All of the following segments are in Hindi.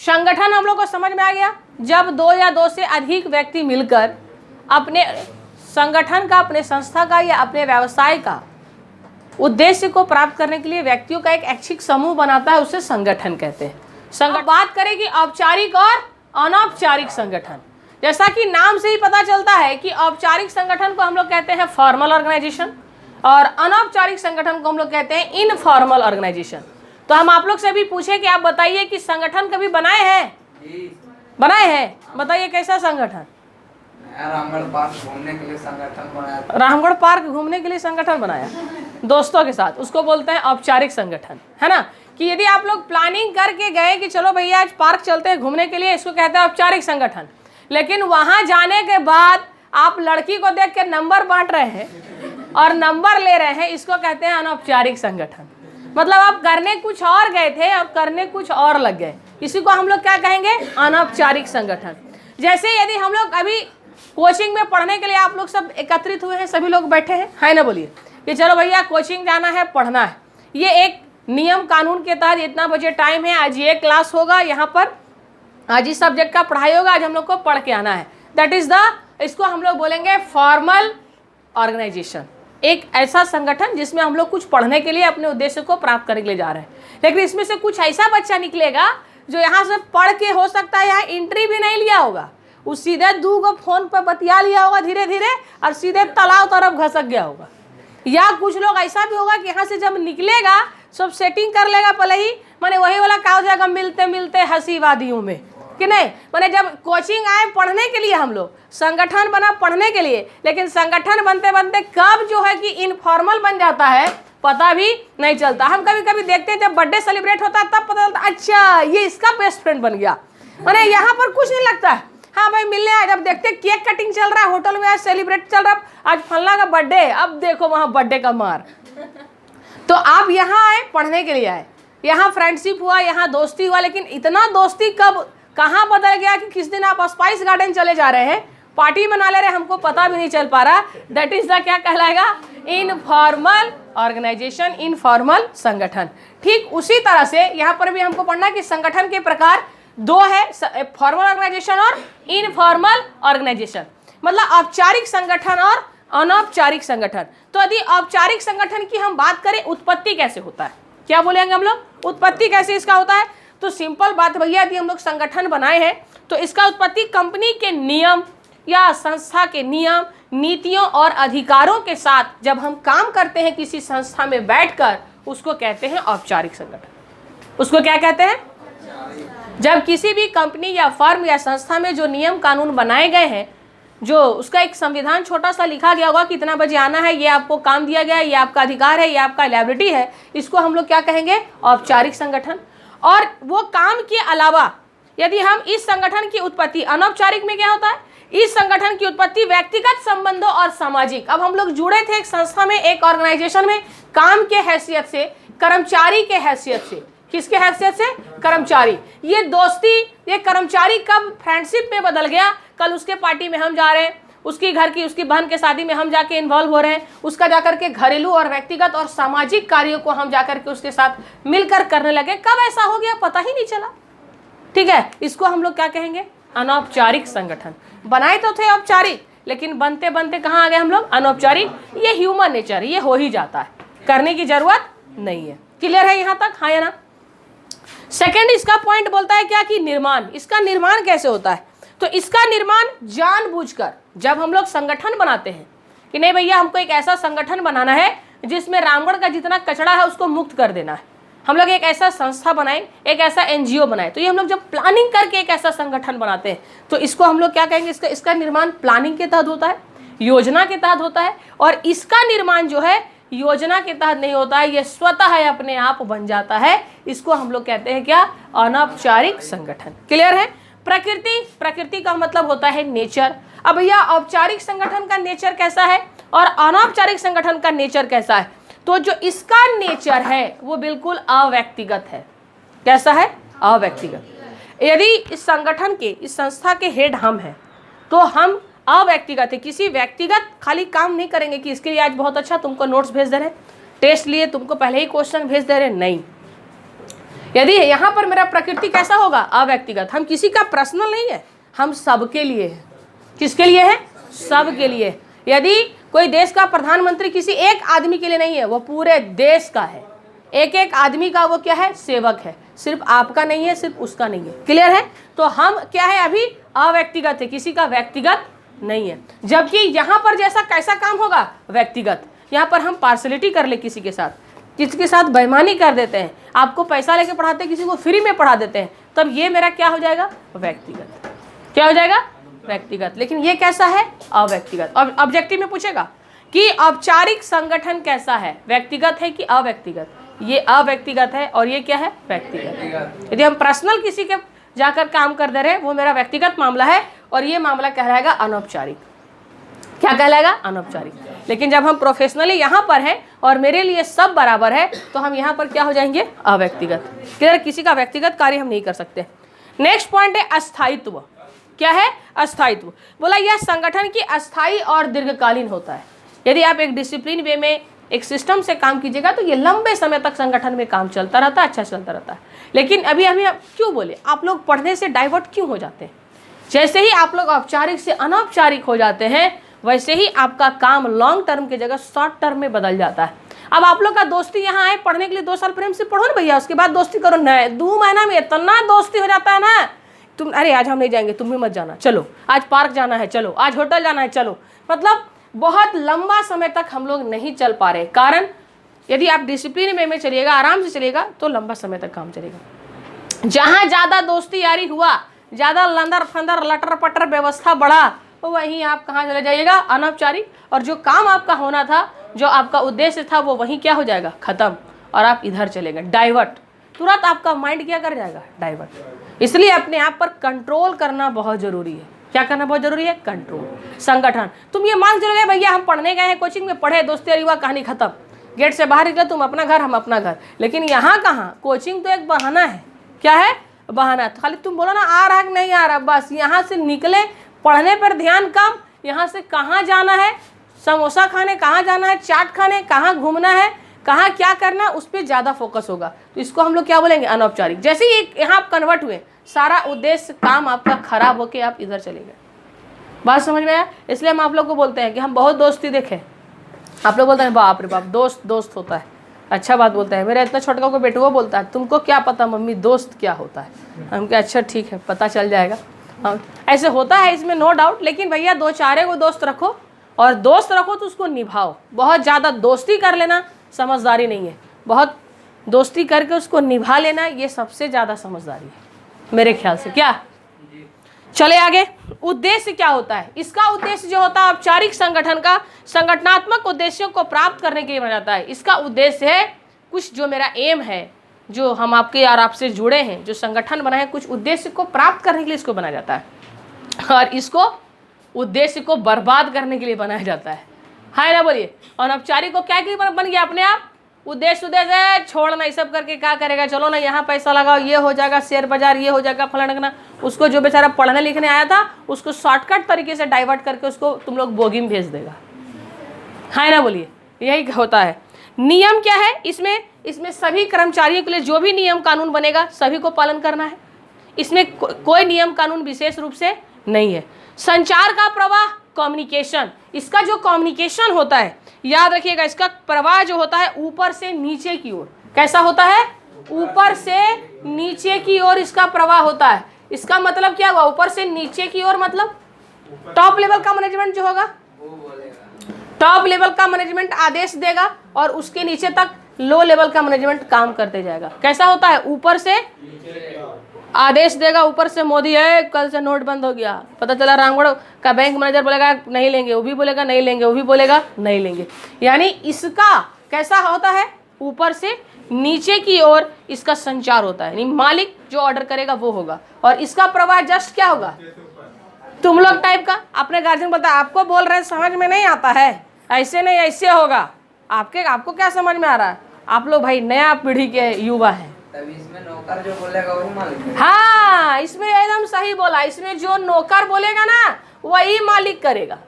संगठन हम लोग को समझ में आ गया, जब दो या दो से अधिक व्यक्ति मिलकर अपने संगठन का, अपने संस्था का या अपने व्यवसाय का उद्देश्य को प्राप्त करने के लिए व्यक्तियों का एक ऐच्छिक समूह बनाता है, उसे संगठन कहते हैं। बात करें कि औपचारिक और अनौपचारिक संगठन, जैसा कि नाम से ही पता चलता है कि औपचारिक संगठन को हम लोग कहते हैं फॉर्मल ऑर्गेनाइजेशन और अनौपचारिक संगठन को हम लोग कहते हैं इनफॉर्मल ऑर्गेनाइजेशन। तो हम आप लोग से भी पूछे कि आप बताइए कि संगठन कभी बनाए हैं? बताइए कैसा संगठन? रामगढ़ पार्क घूमने के लिए संगठन बनाया। रामगढ़ पार्क घूमने के लिए संगठन बनाया दोस्तों के साथ, उसको बोलते हैं औपचारिक संगठन, है ना। कि यदि आप लोग प्लानिंग करके गए कि चलो भैया आज पार्क चलते हैं घूमने के लिए, इसको कहते हैं औपचारिक संगठन। लेकिन वहां जाने के बाद आप लड़की को देख के नंबर बांट रहे हैं और नंबर ले रहे हैं, इसको कहते हैं अनौपचारिक संगठन। मतलब आप करने कुछ और गए थे और करने कुछ और लग गए, इसी को हम लोग क्या कहेंगे? अनौपचारिक संगठन। जैसे यदि हम लोग अभी कोचिंग में पढ़ने के लिए आप लोग सब एकत्रित हुए हैं, सभी लोग बैठे हैं, है ना, बोलिए कि चलो भैया कोचिंग जाना है, पढ़ना है। ये एक नियम कानून के तहत इतना बजे टाइम है, आज ये क्लास होगा, यहाँ पर आज इस सब्जेक्ट का पढ़ाई होगा, आज हम लोग को पढ़ के आना है। दैट इज द, इसको हम लोग बोलेंगे फॉर्मल ऑर्गेनाइजेशन। एक ऐसा संगठन जिसमें हम लोग कुछ पढ़ने के लिए अपने उद्देश्य को प्राप्त करने के लिए जा रहे हैं। लेकिन इसमें से कुछ ऐसा बच्चा निकलेगा जो यहाँ से पढ़ के हो सकता है यहाँ एंट्री भी नहीं लिया होगा, वो सीधे 2 गो फोन पर बतिया लिया होगा धीरे धीरे और सीधे तालाब तरफ घसक गया होगा। या कुछ लोग ऐसा भी होगा कि यहाँ से जब निकलेगा सब सेटिंग कर लेगा पहले ही, माने वही वाला क्या हो जाएगा, मिलते मिलते हंसी वादियों में, कि नहीं। माने जब कोचिंग आए पढ़ने के लिए, हम लोग संगठन बना पढ़ने के लिए, लेकिन संगठन बनते बनते कब जो है कि इनफॉर्मल बन जाता है पता भी नहीं चलता। हम कभी कभी देखते हैं जब बर्थडे सेलिब्रेट होता है तब पता चलता है अच्छा ये इसका बेस्ट फ्रेंड बन गया, माने यहाँ पर कुछ नहीं लगता है। हाँ भाई मिलने आए, जब देखते केक कटिंग चल रहा है होटल में, आज सेलिब्रेट चल रहा है, आज फलना का बर्थडे, अब देखो वहाँ बर्थडे का मार। तो आप यहाँ आए पढ़ने के लिए आए, यहाँ फ्रेंडशिप हुआ, यहाँ दोस्ती हुआ, लेकिन इतना दोस्ती कब कहाँ बदल गया कि किस दिन आप स्पाइस गार्डन चले जा रहे हैं, पार्टी मना ले रहे हैं, हमको पता भी नहीं चल पा रहा। दैट इज द क्या कहलाएगा? इनफॉर्मल ऑर्गेनाइजेशन, इनफॉर्मल संगठन। ठीक उसी तरह से यहाँ पर भी हमको पढ़ना कि संगठन के प्रकार 2 है, फॉर्मल ऑर्गेनाइजेशन और इनफॉर्मल ऑर्गेनाइजेशन, मतलब औपचारिक संगठन और अनौपचारिक संगठन। तो यदि औपचारिक संगठन की हम बात करें, उत्पत्ति कैसे होता है, क्या बोलेंगे हम लोग, उत्पत्ति कैसे इसका होता है? तो सिंपल बात भैया, यदि हम लोग संगठन बनाए हैं तो इसका उत्पत्ति कंपनी के नियम या संस्था के नियम, नीतियों और अधिकारों के साथ जब हम काम करते हैं किसी संस्था में बैठकर, उसको कहते हैं औपचारिक संगठन। उसको क्या कहते हैं? जब किसी भी कंपनी या फर्म या संस्था में जो नियम कानून बनाए गए हैं, जो उसका एक संविधान छोटा सा लिखा गया होगा, कितना बजे आना है, ये आपको काम दिया गया है, ये आपका अधिकार है, ये आपका लायबिलिटी है, इसको हम लोग क्या कहेंगे? औपचारिक संगठन। और वो काम के अलावा यदि हम इस संगठन की उत्पत्ति, अनौपचारिक में क्या होता है, इस संगठन की उत्पत्ति व्यक्तिगत संबंधों और सामाजिक, अब हम लोग जुड़े थे एक संस्था में, एक ऑर्गेनाइजेशन में, काम के हैसियत से, कर्मचारी के हैसियत से। किसके हैसियत से? कर्मचारी। ये दोस्ती, ये कर्मचारी कब फ्रेंडशिप में बदल गया? कल उसके पार्टी में हम जा रहे हैं, उसकी घर की, उसकी बहन के शादी में हम जाके इन्वॉल्व हो रहे हैं, उसका जाकर के घरेलू और व्यक्तिगत और सामाजिक कार्यों को हम जाकर के उसके साथ मिलकर करने लगे। कब ऐसा हो गया पता ही नहीं चला। ठीक है, इसको हम लोग क्या कहेंगे? अनौपचारिक संगठन। बनाए तो थे औपचारिक, लेकिन बनते बनते कहाँ आ गए हम लोग? अनौपचारिक। ये ह्यूमन नेचर, ये हो ही जाता है, करने की जरूरत नहीं है। क्लियर है यहाँ तक? हाँ या ना? सेकेंड इसका पॉइंट बोलता है क्या कि निर्माण। इसका निर्माण कैसे होता है? तो इसका निर्माण जानबूझकर जब हम लोग संगठन बनाते हैं कि नहीं भैया हमको एक ऐसा संगठन बनाना है जिसमें रामगढ़ का जितना कचरा है उसको मुक्त कर देना है, हम लोग एक ऐसा संस्था बनाएं, एक ऐसा एनजीओ बनाएं, तो ये हम लोग जब प्लानिंग करके एक ऐसा संगठन बनाते हैं तो इसको हम लोग क्या कहेंगे? इसका निर्माण प्लानिंग के तहत होता है, योजना के तहत होता है। और इसका निर्माण जो है योजना के तहत नहीं होता है, ये स्वतः है अपने आप बन जाता है। इसको हम लोग कहते हैं क्या? अनौपचारिक संगठन। क्लियर है? प्रकृति का मतलब होता है नेचर। अब भैया औपचारिक संगठन का नेचर कैसा है और अनौपचारिक संगठन का नेचर कैसा है? तो जो इसका नेचर है वो बिल्कुल अव्यक्तिगत है। कैसा है? अव्यक्तिगत। यदि इस संगठन के, इस संस्था के हेड हम हैं तो हम अव्यक्तिगत है, किसी व्यक्तिगत खाली काम नहीं करेंगे कि इसके लिए आज बहुत अच्छा तुमको नोट्स भेज दे रहे हैं, टेस्ट लिए तुमको पहले ही क्वेश्चन भेज दे रहे हैं, नहीं। यदि यहाँ पर मेरा प्रकृति कैसा होगा, अव्यक्तिगत। हम किसी का पर्सनल नहीं है, हम सबके लिए है। किसके लिए है? सबके लिए। यदि कोई देश का प्रधानमंत्री किसी एक आदमी के लिए नहीं है, वो पूरे देश का है। एक एक आदमी का वो क्या है? सेवक है। सिर्फ आपका नहीं है, सिर्फ उसका नहीं है। क्लियर है? तो हम क्या है? अभी अव्यक्तिगत है, किसी का व्यक्तिगत नहीं है। जबकि यहाँ पर जैसा कैसा काम होगा? व्यक्तिगत। यहाँ पर हम पार्शलिटी कर ले किसी के साथ, किसी के साथ बेईमानी कर देते हैं, आपको पैसा लेके पढ़ाते हैं, किसी को फ्री में पढ़ा देते हैं, तब ये मेरा क्या हो जाएगा? व्यक्तिगत। क्या हो जाएगा? व्यक्तिगत। लेकिन ये कैसा है? अव्यक्तिगत। और ऑब्जेक्टिव में पूछेगा कि औपचारिक संगठन कैसा है, व्यक्तिगत है कि अव्यक्तिगत? ये अव्यक्तिगत है और ये क्या है? व्यक्तिगत। यदि हम पर्सनल किसी के जाकर काम कर दे रहे हैं, वो मेरा व्यक्तिगत मामला है और ये मामला कहलाएगा अनौपचारिक। क्या कहलाएगा? अनौपचारिक। लेकिन जब हम प्रोफेशनली यहाँ पर हैं और मेरे लिए सब बराबर है, तो हम यहाँ पर क्या हो जाएंगे? अव्यक्तिगत। क्लियर? किसी का व्यक्तिगत कार्य हम नहीं कर सकते। नेक्स्ट पॉइंट है अस्थायित्व। क्या है? अस्थायित्व। बोला यह संगठन की अस्थायी और दीर्घकालीन होता है। यदि आप एक डिसिप्लिन वे में एक सिस्टम से काम कीजिएगा तो ये लंबे समय तक संगठन में काम चलता रहता है, अच्छा चलता रहता है। लेकिन अभी आप क्यों बोले, आप लोग पढ़ने से डाइवर्ट क्यों हो जाते हैं? जैसे ही आप लोग औपचारिक से अनौपचारिक हो जाते हैं, वैसे ही आपका काम लॉन्ग टर्म की जगह शॉर्ट टर्म में बदल जाता है। अब आप लोग का दोस्ती यहाँ आए पढ़ने के लिए, 2 साल प्रेम से पढ़ो ना भैया, उसके बाद दोस्ती करो। नए 2 महीना में इतना दोस्ती हो जाता है ना, तुम अरे आज हम नहीं जाएंगे, तुम भी मत जाना, चलो आज पार्क जाना है, चलो आज होटल जाना है, चलो। मतलब बहुत लंबा समय तक हम लोग नहीं चल पा रहे। कारण यदि आप डिसिप्लिन वे में चलिएगा, आराम से चलिएगा, तो लंबा समय तक काम चलेगा। जहाँ ज़्यादा दोस्ती यारी हुआ, ज़्यादा लंदर फंदर लटर पटर व्यवस्था बढ़ा, तो वहीं आप कहाँ चले जाइएगा? अनौपचारिक। और जो काम आपका होना था, जो आपका उद्देश्य था, वो वहीं क्या हो जाएगा? खत्म। और आप इधर चले गए, डाइवर्ट। तुरंत आपका माइंड क्या कर जाएगा? डाइवर्ट। इसलिए अपने आप पर कंट्रोल करना बहुत जरूरी है। क्या करना बहुत जरूरी है? कंट्रोल। संगठन, तुम ये मान चलोगे भैया हम पढ़ने गए हैं, कोचिंग में पढ़े, दोस्ती यारी हुआ, कहानी खत्म, गेट से बाहर निकले, तुम अपना घर हम अपना घर। लेकिन यहाँ कहाँ? कोचिंग तो एक बहाना है। क्या है? बहाना। तो खाली तुम बोलो ना आ रहा कि नहीं आ रहा, बस यहाँ से निकले, पढ़ने पर ध्यान कम। यहाँ से कहाँ जाना है? समोसा खाने कहाँ जाना है, चाट खाने कहाँ घूमना है, कहाँ क्या करना है, उस पर ज़्यादा फोकस होगा। तो इसको हम लोग क्या बोलेंगे? अनौपचारिक। जैसे ही यहाँ आप कन्वर्ट हुए, सारा उद्देश्य काम आपका खराब होके आप इधर चले गए। बात समझ में आया? इसलिए हम आप लोग को बोलते हैं कि हम बहुत दोस्ती देखे। आप लोग बोलते हैं बाप रे बाप, दोस्त दोस्त होता है, अच्छा बात बोलता है। मेरा इतना छोटा को बेटुआ बोलता है, तुमको क्या पता मम्मी दोस्त क्या होता है? हम क्या, अच्छा ठीक है, पता चल जाएगा। हाँ ऐसे होता है, इसमें नो डाउट। लेकिन भैया 2-4 को दोस्त रखो, और दोस्त रखो तो उसको निभाओ। बहुत ज़्यादा दोस्ती कर लेना समझदारी नहीं है, बहुत दोस्ती करके उसको निभा लेना ये सबसे ज़्यादा समझदारी है मेरे ख्याल से। क्या? चले आगे। उद्देश्य क्या होता है? इसका उद्देश्य जो होता है औपचारिक संगठन का संगठनात्मक उद्देश्यों को प्राप्त करने के लिए बना जाता है। इसका उद्देश्य है कुछ जो मेरा एम है, जो हम आपके और आपसे जुड़े हैं, जो संगठन बना है, कुछ उद्देश्य को प्राप्त करने के लिए इसको बनाया जाता है। और इसको उद्देश्य को बर्बाद करने के लिए बनाया जाता है ना? बोलिए। अनौपचारिक को क्या के लिए बन गया? अपने आप उद्देश्य है छोड़ना, ये सब करके क्या करेगा? चलो ना यहाँ पैसा लगाओ, ये हो जाएगा, शेयर बाजार ये हो जाएगा, फलाना। उसको जो बेचारा पढ़ने लिखने आया था, उसको शॉर्टकट तरीके से डाइवर्ट करके उसको तुम लोग बोगी में भेज देगा, है ना? बोलिए। यही होता है। नियम क्या है इसमें सभी कर्मचारियों के लिए जो भी नियम कानून बनेगा सभी को पालन करना है। इसमें कोई नियम कानून विशेष रूप से नहीं है। संचार का प्रवाह, कम्युनिकेशन, इसका जो कम्युनिकेशन होता है, याद रखिएगा, इसका प्रवाह जो होता है ऊपर से नीचे की ओर। कैसा होता है? ऊपर से नीचे की ओर इसका प्रवाह होता है। इसका मतलब क्या हुआ? ऊपर से नीचे की ओर मतलब टॉप लेवल का मैनेजमेंट जो होगा, टॉप लेवल का मैनेजमेंट आदेश देगा और उसके नीचे तक लो लेवल का मैनेजमेंट काम करते जाएगा। कैसा होता है? ऊपर से आदेश देगा, ऊपर से मोदी है कल से नोट बंद हो गया, पता चला रामगढ़ का बैंक मैनेजर बोलेगा नहीं लेंगे, वो भी बोलेगा नहीं लेंगे, वो भी बोलेगा नहीं लेंगे। यानी इसका कैसा होता है? ऊपर से नीचे की ओर इसका संचार होता है। यानी मालिक जो ऑर्डर करेगा वो होगा, और इसका प्रवाह जस्ट क्या होगा? तुम लोग टाइप का। अपने गार्जियन बोलता है आपको बोल रहे हैं समझ में नहीं आता है, ऐसे नहीं ऐसे होगा। आपको क्या समझ में आ रहा है? आप लोग भाई नया पीढ़ी के युवा हैं। तभी इसमें नौकर जो बोलेगा वही मालिक है। हाँ, इसमें एकदम सही बोला। इसमें जो नौकर बोलेगा ना वही मालिक करेगा।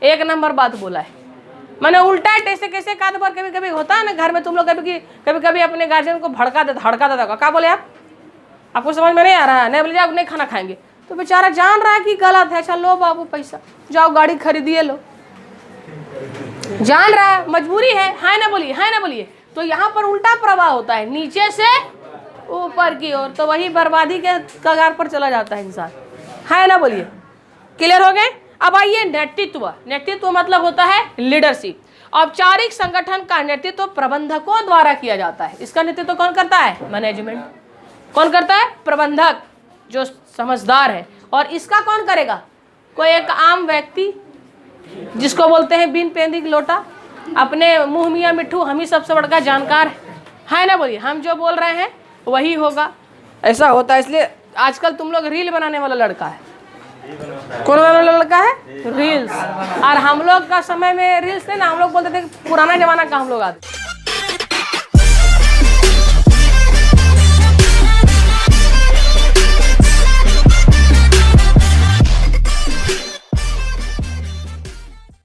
1 नंबर बात बोला है। मैंने उल्टा है कैसे कैसे काद पर कभी कभी होता है ना घर में, तुम लोग कभी कभी अपने गार्जियन को हड़का देता क्या बोले आपको समझ में नहीं आ रहा है, नहीं बोले जाओ नहीं खाना खाएंगे, तो बेचारा जान रहा है कि गलत है, अच्छा लो बाबू पैसा, जाओ गाड़ी खरीदिए लो, जान रहा है मजबूरी है ना बोलिए, है ना बोलिए। तो यहाँ पर उल्टा प्रभाव होता है, नीचे से ऊपर की ओर, तो वही बर्बादी के कगार पर चला जाता है इंसान, है ना बोलिए। क्लियर हो गए। अब आइए नेतृत्व। नेतृत्व मतलब होता है लीडरशिप। औपचारिक संगठन का नेतृत्व प्रबंधकों द्वारा किया जाता है। इसका नेतृत्व कौन करता है? मैनेजमेंट। कौन करता है? प्रबंधक, जो समझदार है। और इसका कौन करेगा? कोई एक आम व्यक्ति, जिसको बोलते हैं बिन पेंदी लोटा, अपने मुंह मियाँ मिट्ठू, हम ही सबसे बड़ा जानकार है ना बोलिए। हम जो बोल रहे हैं वही होगा, ऐसा होता है। इसलिए आजकल तुम लोग रील बनाने वाला लड़का है, कौन वाला लड़का है? रील्स। और हम लोग का समय में रील्स नहीं ना, हम लोग बोलते थे पुराना जमाना का हम लोग आते।